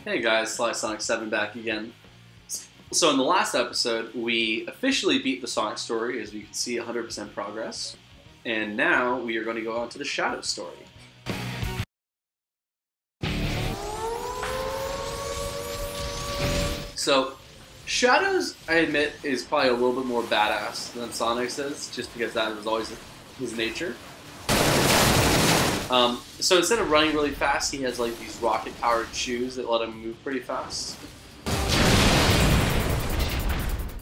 Hey guys, Sonic7 back again. So in the last episode, we officially beat the Sonic story, as you can see 100% progress. And now we are going to go on to the Shadow story. So, Shadow's, I admit, is probably a little bit more badass than Sonic's is, just because that was always his nature. So instead of running really fast, he has like these rocket-powered shoes that let him move pretty fast.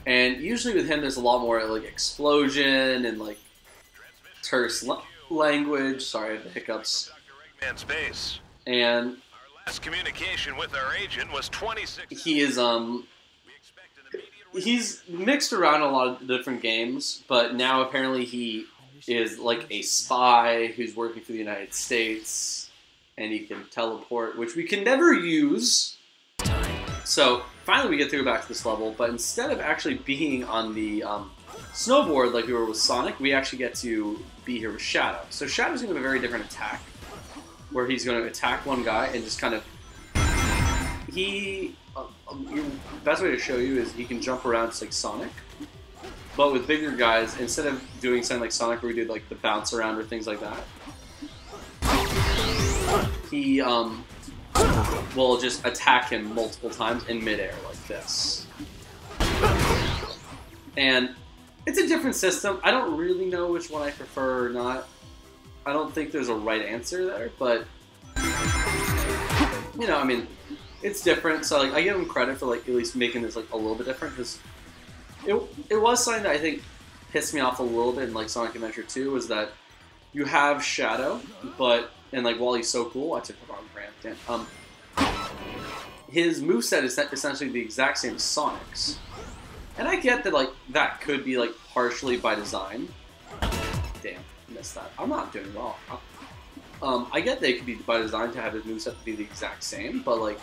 And usually with him, there's a lot more like explosion and like terse language. Sorry, I have the hiccups. And our last communication with our agent was 26. He is he's mixed around a lot of different games, but now apparently he is like a spy who's working for the United States, and he can teleport, which we can never use. So finally we get to go back to this level, but instead of actually being on the snowboard like we were with Sonic, we actually get to be here with Shadow. So Shadow's going to have a very different attack, where he's going to attack one guy and just kind of... The best way to show you is he can jump around just like Sonic. But with bigger guys, instead of doing something like Sonic where we did like the bounce around or things like that, he will just attack him multiple times in midair like this. And it's a different system. I don't really know which one I prefer or not. I don't think there's a right answer there, but you know, I mean, it's different. So like, I give him credit for like at least making this like a little bit different, because it was something that I think pissed me off a little bit in like Sonic Adventure 2, was that you have Shadow, and like while he's so cool, I took the wrong ramp, damn. His moveset is essentially the exact same as Sonic's. And I get that like that could be like partially by design. Damn, missed that. I'm not doing well. I get that it could be by design to have his moveset be the exact same, but like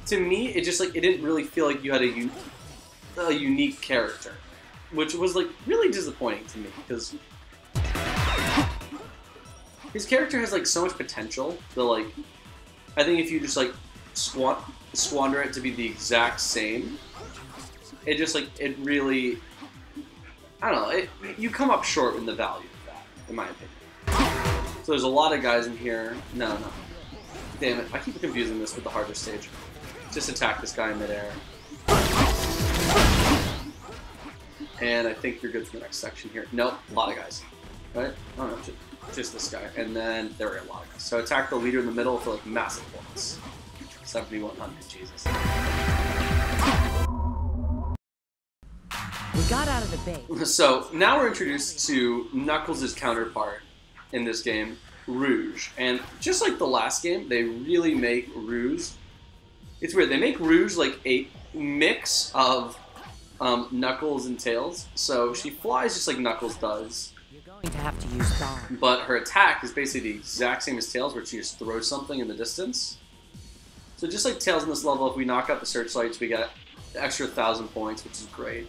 to me, it just like it didn't really feel like you had a unique character, which was like really disappointing to me, because his character has like so much potential that like I think if you just like squander it to be the exact same, it just like it really, I don't know, you come up short in the value of that, in my opinion. So there's a lot of guys in here. No. Damn it, I keep confusing this with the harder stage. Just attack this guy in midair. And I think you're good for the next section here. Nope, a lot of guys. Right? Oh no, just this guy. And then there are a lot of guys. So attack the leader in the middle for like massive points. 7,100, Jesus. We got out of the base. So now we're introduced to Knuckles' counterpart in this game, Rouge. And just like the last game, they really make Rouge... It's weird, they make Rouge like a mix of Knuckles and Tails. So she flies just like Knuckles does. You're going to have to use Dawn. But her attack is basically the exact same as Tails, where she just throws something in the distance. So just like Tails in this level, if we knock out the searchlights, we get an extra 1,000 points, which is great.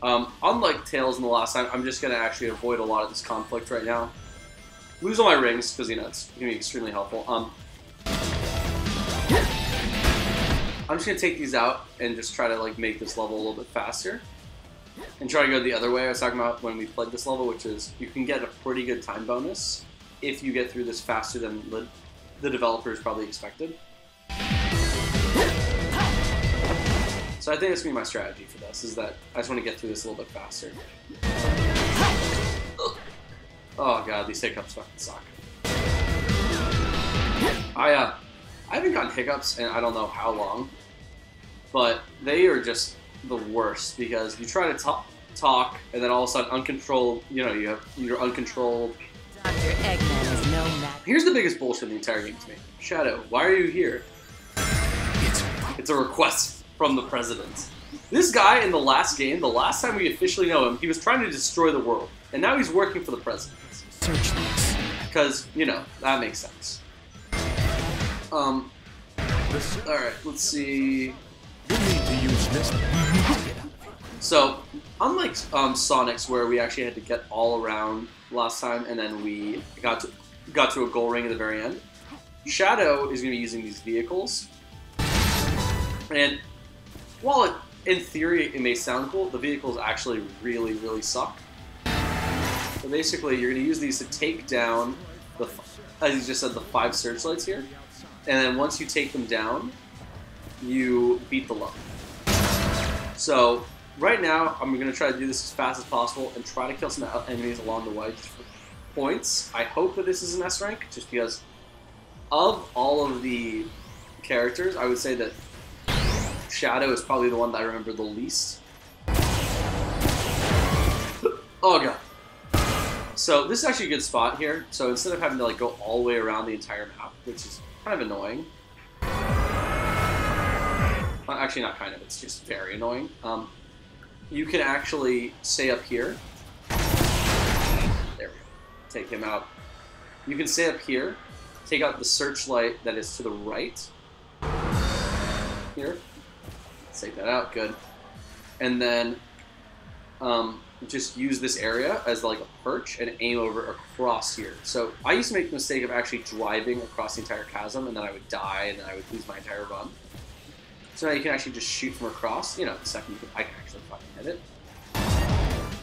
Unlike Tails in the last time, I'm just going to actually avoid a lot of this conflict right now. Lose all my rings, because, you know, it's going to be extremely helpful. I'm just going to take these out and just try to like make this level a little bit faster. And try to go the other way I was talking about when we played this level, which is you can get a pretty good time bonus if you get through this faster than the developers probably expected. So I think that's going to be my strategy for this, is that I just want to get through this a little bit faster. Oh god, these hiccups fucking suck. I haven't gotten hiccups in I don't know how long, but they are just the worst, because you try to talk and then all of a sudden uncontrolled, you know, you're uncontrolled. Dr. Eggman is no match. Here's the biggest bullshit in the entire game to me. Shadow, why are you here? It's a request from the president. This guy in the last game, the last time we officially know him, he was trying to destroy the world, and now he's working for the president. Search this. Because, you know, that makes sense. Alright, let's see. So, unlike Sonic's, where we actually had to get all around last time, and then we got to a goal ring at the very end, Shadow is going to be using these vehicles. And while in theory it may sound cool, the vehicles actually really, really suck. So basically, you're going to use these to take down, as you just said, the 5 searchlights here. And then once you take them down, you beat the level. So right now, I'm going to try to do this as fast as possible and try to kill some enemies along the way just for points. I hope that this is an S rank, just because of all of the characters, I would say that Shadow is probably the one that I remember the least. Oh god. So this is actually a good spot here. So instead of having to like go all the way around the entire map, which is kind of annoying. Well, actually not kind of, it's just very annoying. You can actually stay up here. There we go. Take him out. You can stay up here, take out the searchlight that is to the right. Here. Let's take that out, good. And then just use this area as like a perch and aim over across here. So I used to make the mistake of actually driving across the entire chasm, and then I would die, and then I would lose my entire run. So now you can actually just shoot from across. You know, the second I can actually fucking hit it.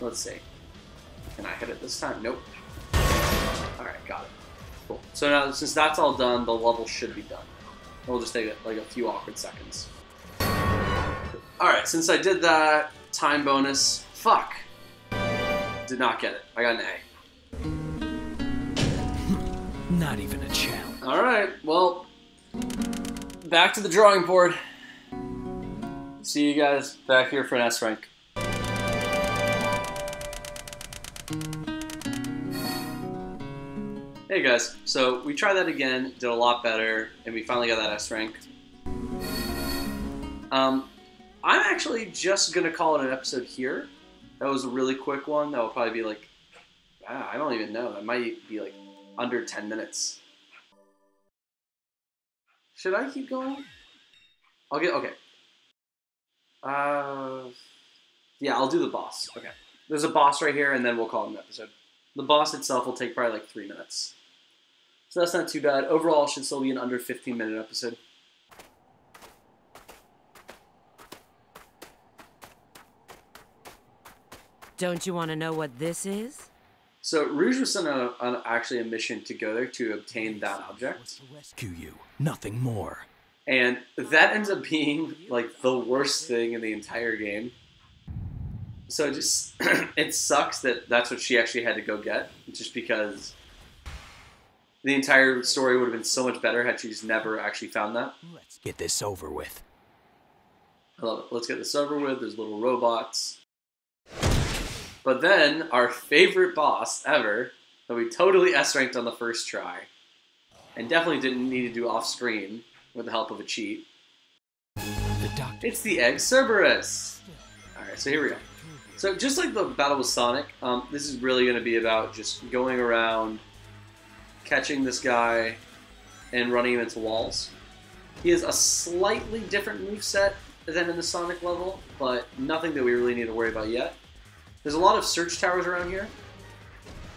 Let's see. Can I hit it this time? Nope. Alright, got it. Cool. So now, since that's all done, the level should be done. We'll just take like a few awkward seconds. Alright, since I did that, time bonus. Fuck. Did not get it. I got an A. Not even a challenge. Alright, well, back to the drawing board. See you guys back here for an S rank. Hey guys, so we tried that again, did a lot better, and we finally got that S rank. I'm actually just gonna call it an episode here. That was a really quick one. That will probably be like, I don't even know. That might be like under 10 minutes. Should I keep going? Okay. Yeah, I'll do the boss. Okay. There's a boss right here, and then we'll call it an episode. The boss itself will take probably like 3 minutes. So that's not too bad. Overall, it should still be an under 15-minute episode. Don't you want to know what this is? So Rouge was sent on actually a mission to go there to obtain that object. Rescue you, nothing more. And that ends up being like the worst thing in the entire game. So it just, it sucks that that's what she actually had to go get, just because the entire story would have been so much better had she just never actually found that. Let's get this over with. I love it. Let's get this over with. There's little robots. But then, our favorite boss ever, that we totally S-ranked on the first try, and definitely didn't need to do off-screen with the help of a cheat. It's the Egg Cerberus! Alright, so here we go. So just like the battle with Sonic, this is really going to be about just going around, catching this guy, and running him into walls. He has a slightly different moveset than in the Sonic level, but nothing that we really need to worry about yet. There's a lot of search towers around here,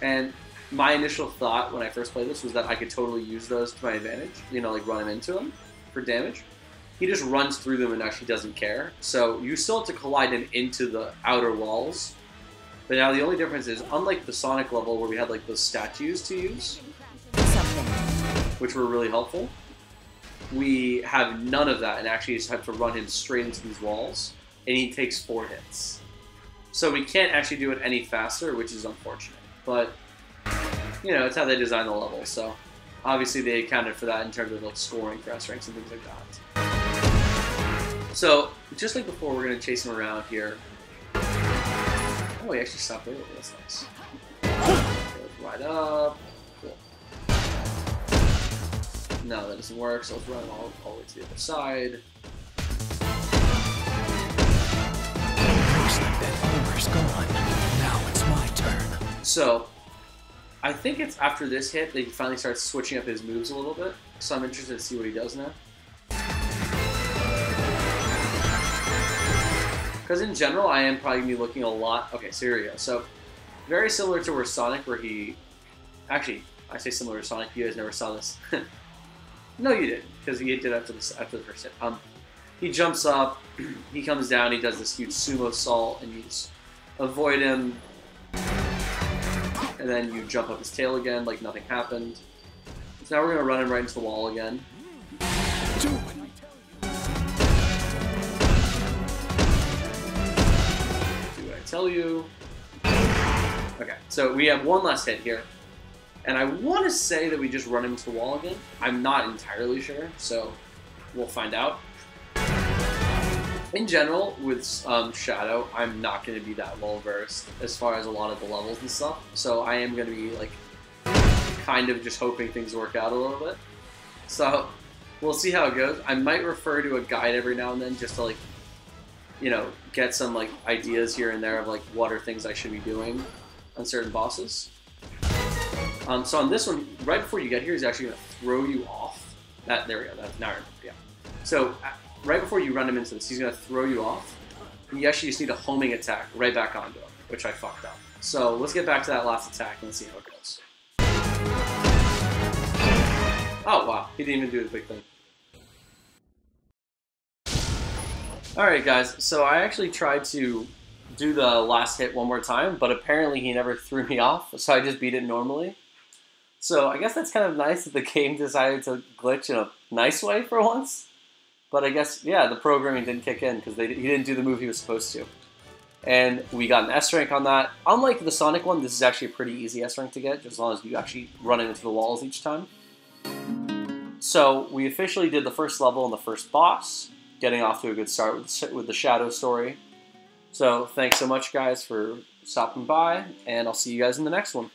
and my initial thought when I first played this was that I could totally use those to my advantage, you know, like run him into them for damage. He just runs through them and actually doesn't care, so you still have to collide him into the outer walls. But now the only difference is, unlike the Sonic level where we had like those statues to use, which were really helpful, we have none of that and actually just have to run him straight into these walls, and he takes 4 hits. So we can't actually do it any faster, which is unfortunate. But, you know, it's how they design the level. So, obviously they accounted for that in terms of like scoring for S ranks and things like that. So, just like before, we're going to chase him around here. Oh, he actually stopped there. That's nice. Goes right up. Cool. No, that doesn't work, so let's run all the way to the other side. Gone. Now it's my turn. So, I think it's after this hit that he finally starts switching up his moves a little bit. So I'm interested to see what he does now. Because in general, I am probably going to be looking a lot... Okay, so here we go. So, very similar to where Sonic, where he... Actually, I say similar to Sonic, you guys never saw this. No, you didn't, because he did after the first hit. He jumps up, he comes down, he does this huge sumo salt, and you just avoid him, and then you jump up his tail again like nothing happened. So now we're gonna run him right into the wall again. Do what I tell you. Okay, so we have one last hit here. And I want to say that we just run him into the wall again. I'm not entirely sure, so we'll find out. In general, with Shadow, I'm not going to be that well versed as far as a lot of the levels and stuff. So I am going to be like kind of just hoping things work out a little bit. So we'll see how it goes. I might refer to a guide every now and then just to like, you know, get some like ideas here and there of like what are things I should be doing on certain bosses. So on this one, right before you get here, he's actually going to throw you off. There we go. Now I remember, yeah. So right before you run him into this, he's going to throw you off. You actually just need a homing attack right back onto him, which I fucked up. So let's get back to that last attack and see how it goes. Oh, wow. He didn't even do the big thing. Alright, guys. So I actually tried to do the last hit one more time, but apparently he never threw me off, so I just beat it normally. So I guess that's kind of nice that the game decided to glitch in a nice way for once. But I guess, yeah, the programming didn't kick in because he didn't do the move he was supposed to. And we got an S rank on that. Unlike the Sonic one, this is actually a pretty easy S rank to get, just as long as you actually run into the walls each time. So we officially did the first level and the first boss, getting off to a good start with the Shadow story. So thanks so much, guys, for stopping by, and I'll see you guys in the next one.